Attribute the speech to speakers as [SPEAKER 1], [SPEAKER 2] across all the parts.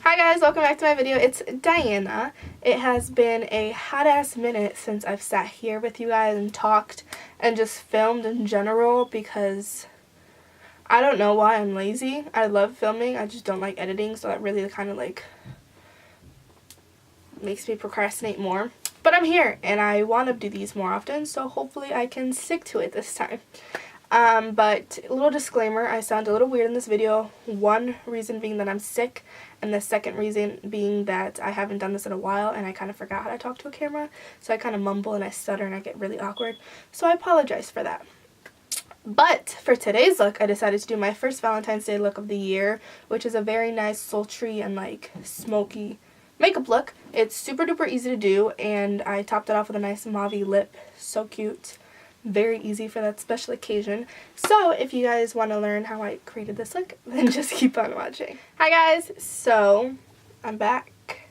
[SPEAKER 1] Hi guys, welcome back to my video. It's Diana. It has been a hot ass minute since I've sat here with you guys and talked and just filmed in general because I don't know why I'm lazy. I love filming, I just don't like editing, so that really kind of like makes me procrastinate more. But I'm here and I want to do these more often, so hopefully I can stick to it this time. But a little disclaimer, I sound a little weird in this video. One reason being that I'm sick, and the second reason being that I haven't done this in a while and I kind of forgot how to talk to a camera, so I kind of mumble and I stutter and I get really awkward, so I apologize for that. But for today's look, I decided to do my first Valentine's Day look of the year, which is a very nice sultry and like smoky makeup look. It's super duper easy to do, and I topped it off with a nice mauve lip. So cute. Very easy for that special occasion. So if you guys want to learn how I created this look, then just keep on watching. Hi guys, so I'm back.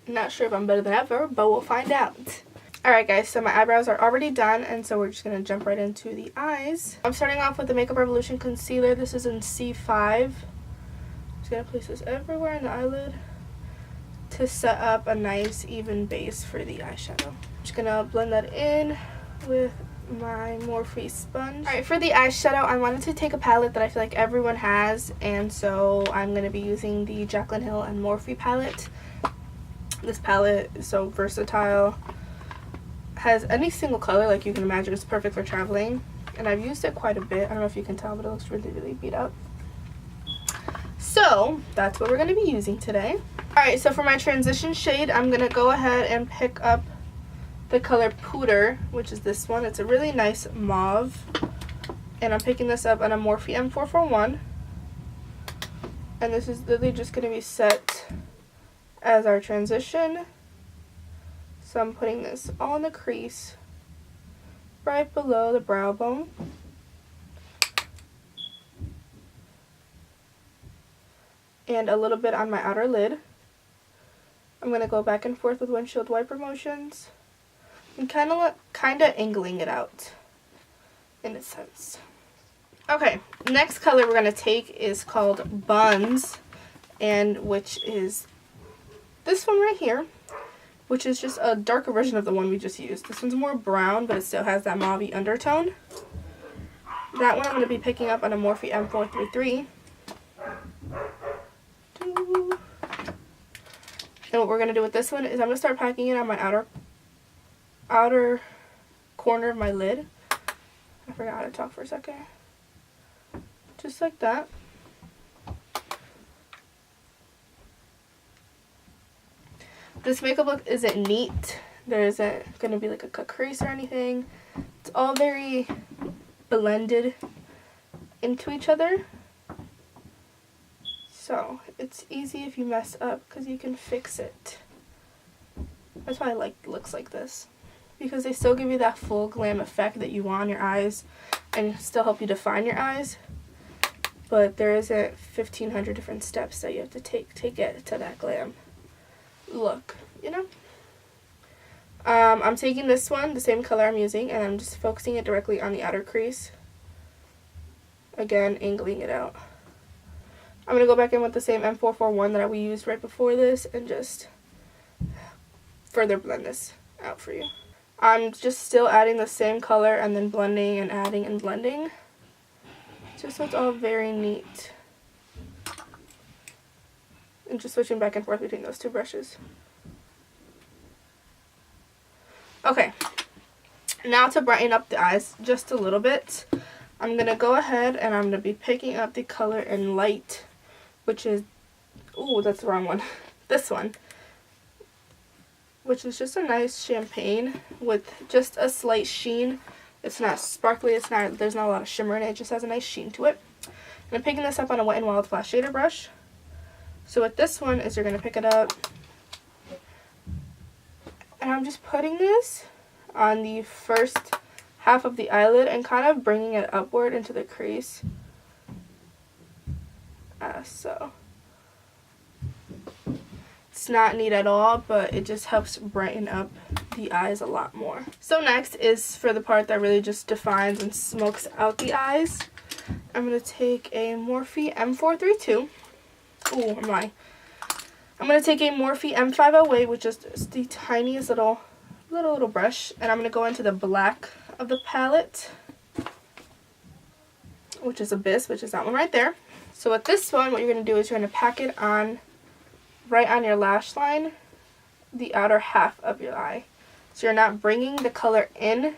[SPEAKER 1] Not sure if I'm better than ever, but we'll find out. Alright guys, so my eyebrows are already done, and so we're just going to jump right into the eyes. I'm starting off with the Makeup Revolution concealer. This is in C5. I'm just going to place this everywhere in the eyelid to set up a nice even base for the eyeshadow. I'm just going to blend that in with my Morphe sponge. Alright, for the eyeshadow, I wanted to take a palette that I feel like everyone has, and so I'm going to be using the Jaclyn Hill and Morphe palette. This palette is so versatile. Has any single color, like you can imagine. It's perfect for traveling, and I've used it quite a bit. I don't know if you can tell, but it looks really beat up. So that's what we're going to be using today. Alright, so for my transition shade, I'm going to go ahead and pick up the color Pooter, which is this one. It's a really nice mauve, and I'm picking this up on a Morphe M441, and this is literally just going to be set as our transition. So I'm putting this on the crease right below the brow bone, and a little bit on my outer lid. I'm going to go back and forth with windshield wiper motions and kind of angling it out in a sense. Okay, next color we're going to take is called Buns, and which is this one right here, which is just a darker version of the one we just used. This one's more brown, but it still has that mauve undertone. That one I'm going to be picking up on a Morphe M433. And what we're going to do with this one is I'm going to start packing it on my outer corner of my lid. I forgot how to talk for a second. Just like that. This makeup look isn't neat. There isn't going to be like a cut crease or anything. It's all very blended into each other. So it's easy if you mess up because you can fix it. That's why I like looks like this, because they still give you that full glam effect that you want on your eyes and still help you define your eyes, but there isn't 1,500 different steps that you have to take to get to that glam look, you know? I'm taking this one, the same color I'm using, and I'm just focusing it directly on the outer crease. Again, angling it out. I'm going to go back in with the same M441 that we used right before this and just further blend this out for you. I'm just still adding the same color and then blending and adding and blending, just so it's all very neat. And just switching back and forth between those two brushes. Okay, now to brighten up the eyes just a little bit, I'm going to go ahead and I'm going to be picking up the color in Light, which is, ooh, that's the wrong one, this one, which is just a nice champagne with just a slight sheen. It's not sparkly, there's not a lot of shimmer in it, it just has a nice sheen to it. And I'm picking this up on a Wet n Wild Flash Shader brush. So with this one is you're going to pick it up, and I'm just putting this on the first half of the eyelid and kind of bringing it upward into the crease. So it's not neat at all, but it just helps brighten up the eyes a lot more. So next is for the part that really just defines and smokes out the eyes. I'm going to take a Morphe M432 Ooh, I'm lying. I'm going to take a Morphe M508, which is just the tiniest little brush, and I'm going to go into the black of the palette, which is Abyss, which is that one right there. So with this one, what you're going to do is you're going to pack it on right on your lash line, the outer half of your eye. So you're not bringing the color in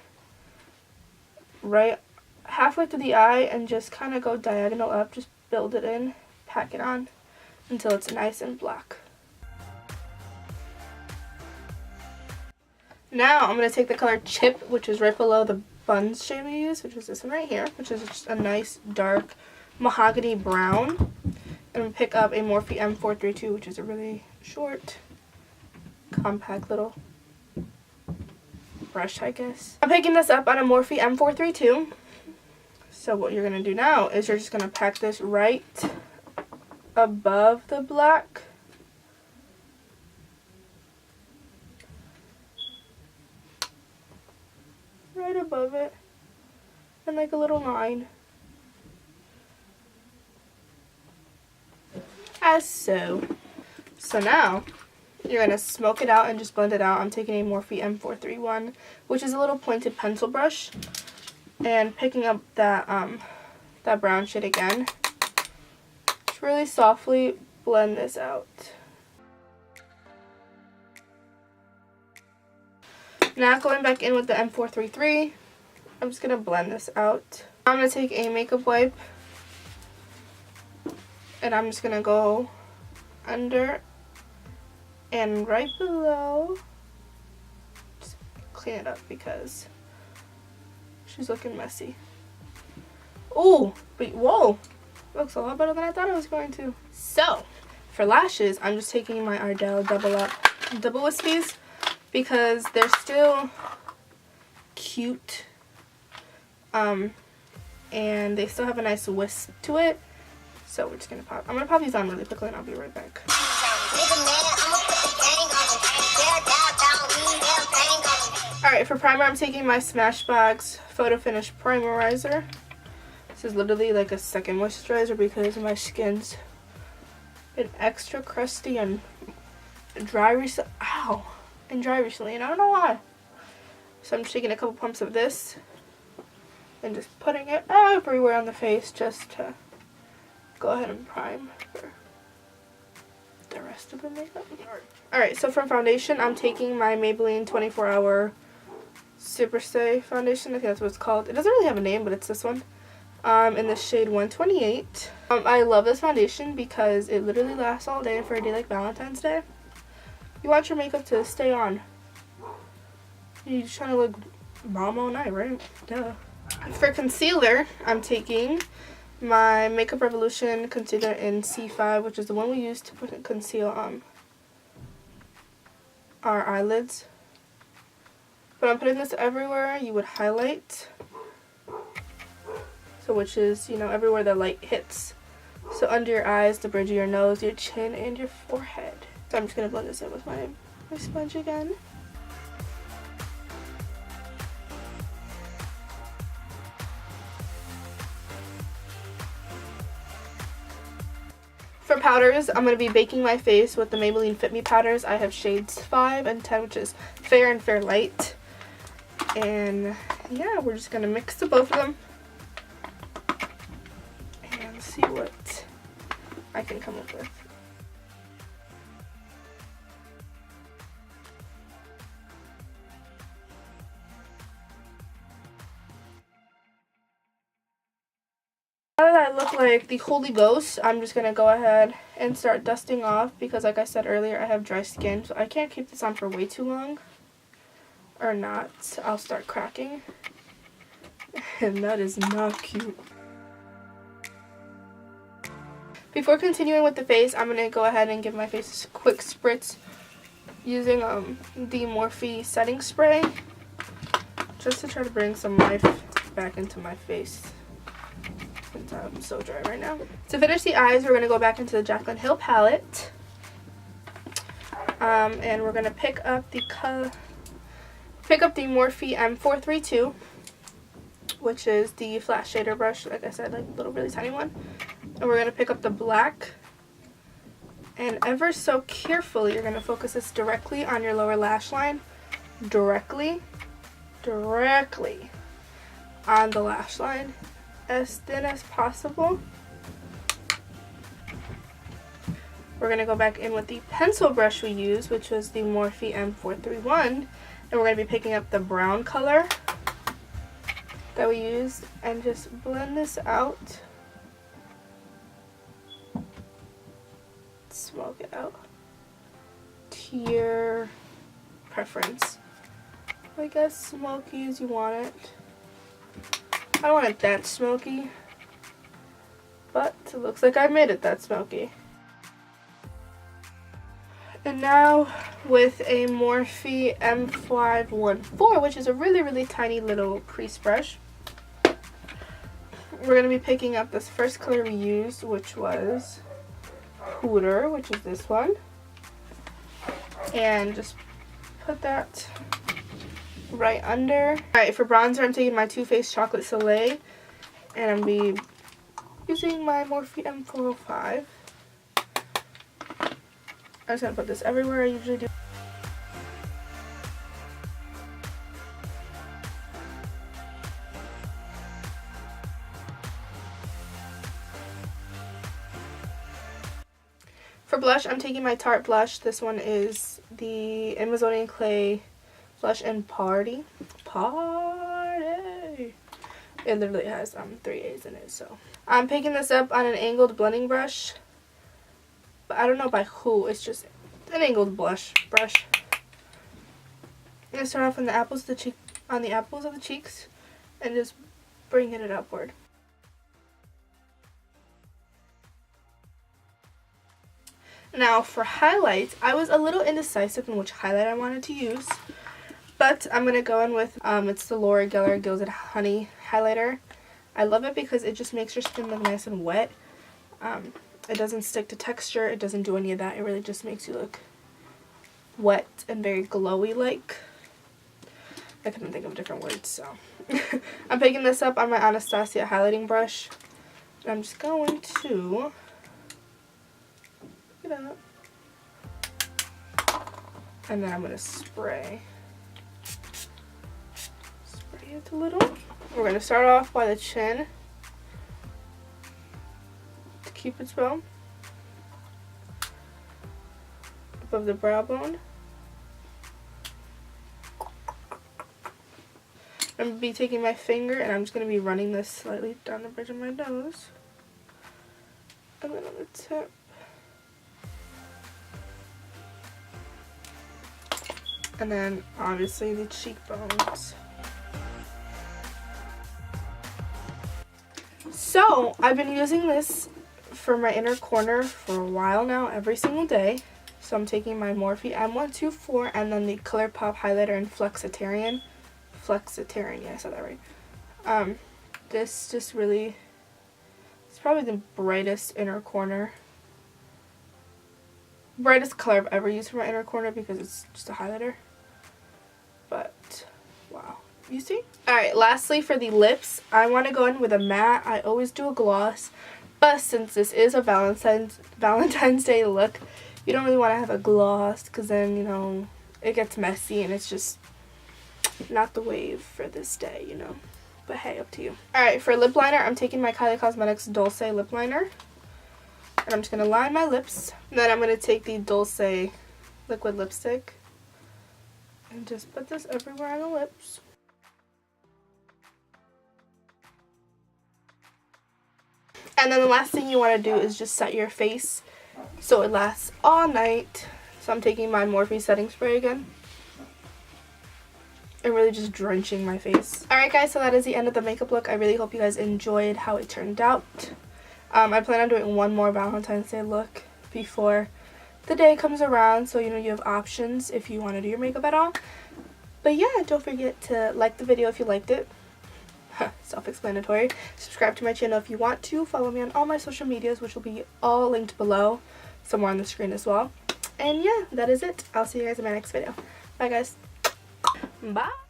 [SPEAKER 1] right halfway through the eye, and just kind of go diagonal up, just build it in, pack it on until it's nice and black. Now I'm going to take the color Chip, which is right below the buns shade we use, which is this one right here, which is just a nice dark mahogany brown. And pick up a Morphe M432, which is a really short, compact little brush, I guess. I'm picking this up on a Morphe M432. So what you're going to do now is you're just going to pack this right above the black. Right above it. And like a little line. As so. So now you're going to smoke it out and just blend it out. I'm taking a Morphe M431, which is a little pointed pencil brush, and picking up that that brown shade again. Just really softly blend this out. Now going back in with the M433, I'm just going to blend this out. I'm going to take a makeup wipe, and I'm just going to go under and right below. Just clean it up because she's looking messy. Oh, but whoa, looks a lot better than I thought it was going to. So for lashes, I'm just taking my Ardell double wispies because they're still cute, and they still have a nice wisp to it. So we're just gonna pop. I'm gonna pop these on really quickly and I'll be right back. Alright, for primer, I'm taking my Smashbox Photo Finish Primerizer. This is literally like a second moisturizer because my skin's been extra crusty and dry recently. Ow! And dry recently, and I don't know why. So I'm just taking a couple pumps of this and just putting it everywhere on the face just to go ahead and prime for the rest of the makeup. Alright, so from foundation, I'm taking my Maybelline 24-Hour Super Stay foundation. I think that's what it's called. It doesn't really have a name, but it's this one. In the shade 128. I love this foundation because it literally lasts all day for a day like Valentine's Day. You want your makeup to stay on. You're just trying to look bomb all night, right? Duh. For concealer, I'm taking my Makeup Revolution concealer in C5, which is the one we use to conceal our eyelids. But I'm putting this everywhere you would highlight. So which is, you know, everywhere the light hits. So under your eyes, the bridge of your nose, your chin, and your forehead. So I'm just going to blend this in with my sponge again. For powders, I'm going to be baking my face with the Maybelline Fit Me powders. I have shades 5 and 10, which is Fair and Fair Light. And yeah, we're just going to mix the both of them and see what I can come up with. Now that I look like the Holy Ghost, I'm just going to go ahead and start dusting off because like I said earlier, I have dry skin, so I can't keep this on for way too long. Or not, I'll start cracking. And that is not cute. Before continuing with the face, I'm going to go ahead and give my face a quick spritz using the Morphe setting spray. Just to try to bring some life back into my face. Since I'm so dry right now. To finish the eyes, we're going to go back into the Jaclyn Hill palette. And we're going to pick up the Morphe M432, which is the flat shader brush, like I said, like a little really tiny one. And we're going to pick up the black And ever so carefully, you're going to focus this directly on your lower lash line. Directly on the lash line. As thin as possible. We're going to go back in with the pencil brush we used, which was the Morphe M431. And we're going to be picking up the brown color that we used and just blend this out. Smoke it out to your preference. I guess smoky as you want it. I don't want it that smoky, but it looks like I made it that smoky. And now with a Morphe M514, which is a really tiny little crease brush, we're going to be picking up this first color we used, which was Hooter, which is this one, and just put that right under. Alright, for bronzer I'm taking my Too Faced Chocolate Soleil, and I'm going to be using my Morphe M405. I'm just going to put this everywhere I usually do. For blush, I'm taking my Tarte blush. This one is the Amazonian Clay Blush and Party. It literally has 3 A's in it, so. I'm picking this up on an angled blending brush. But I don't know by who. It's just an angled brush. I'm gonna start off on the apples of the cheeks and just bringing it upward. Now for highlights, I was a little indecisive in which highlight I wanted to use, but I'm gonna go in with it's the Laura Geller Gilded Honey highlighter. I love it because it just makes your skin look nice and wet. It doesn't stick to texture. It doesn't do any of that. It really just makes you look wet and very glowy like. I couldn't think of different words, so. I'm picking this up on my Anastasia highlighting brush. And I'm just going to pick it up. And then I'm going to spray it a little. We're going to start off by the chin. Cupid's bow, above the brow bone. I'm going to be taking my finger and I'm just going to be running this slightly down the bridge of my nose. And then on the tip. And then obviously the cheekbones. So I've been using this for my inner corner for a while now, every single day. So I'm taking my Morphe M124 and then the ColourPop highlighter in Flexitarian, yeah, I said that right. This just really, it's probably the brightest inner corner, brightest color I've ever used for my inner corner because it's just a highlighter. But wow, you see? Alright, lastly for the lips, I want to go in with a matte. I always do a gloss. But since this is a Valentine's Day look, you don't really want to have a gloss because then, you know, it gets messy and it's just not the wave for this day, you know. But hey, up to you. Alright, for lip liner, I'm taking my Kylie Cosmetics Dulce lip liner. And I'm just going to line my lips. And then I'm going to take the Dulce liquid lipstick and just put this everywhere on the lips. And then the last thing you want to do is just set your face so it lasts all night. So I'm taking my Morphe setting spray again and really just drenching my face. Alright guys, so that is the end of the makeup look. I really hope you guys enjoyed how it turned out. I plan on doing one more Valentine's Day look before the day comes around, so you know you have options if you want to do your makeup at all. But yeah, don't forget to like the video if you liked it. Self-explanatory. Subscribe to my channel if you want to. Follow me on all my social medias, which will be all linked below, somewhere on the screen as well. And yeah, that is it. I'll see you guys in my next video. Bye guys. Bye.